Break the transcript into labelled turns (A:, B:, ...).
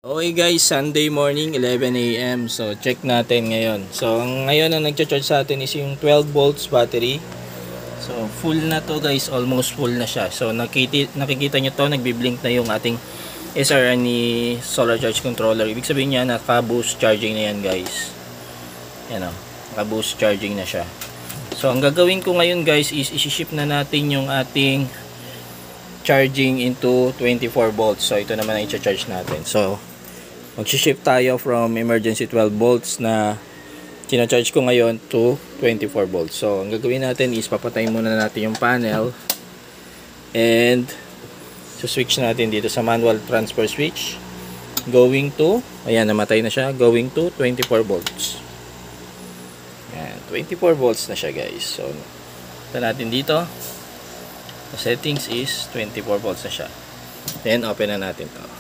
A: Okay guys, Sunday morning 11 AM. So check natin ngayon. So ngayon ang nagcha-charge sa atin is yung 12 volts battery. So full na to guys, almost full na siya. So nakikita nyo to, nagbi-blink na yung ating SRNE solar charge controller. Ibig sabihin niya naka-boost charging na yan guys. Yan o, naka-boost charging na siya. So ang gagawin ko ngayon guys is isi-shift na natin yung ating charging into 24 volts. So ito naman ang i-charge natin. So mag-shift tayo from emergency 12 volts na kina-charge ko ngayon to 24 volts. So ang gagawin natin is papatayin muna natin yung panel and switch natin dito sa manual transfer switch going to, ayan, namatay na siya, going to 24 volts. Ayan, 24 volts na siya guys. So ito natin dito, the settings is 24 volts na siya. Then open na natin to.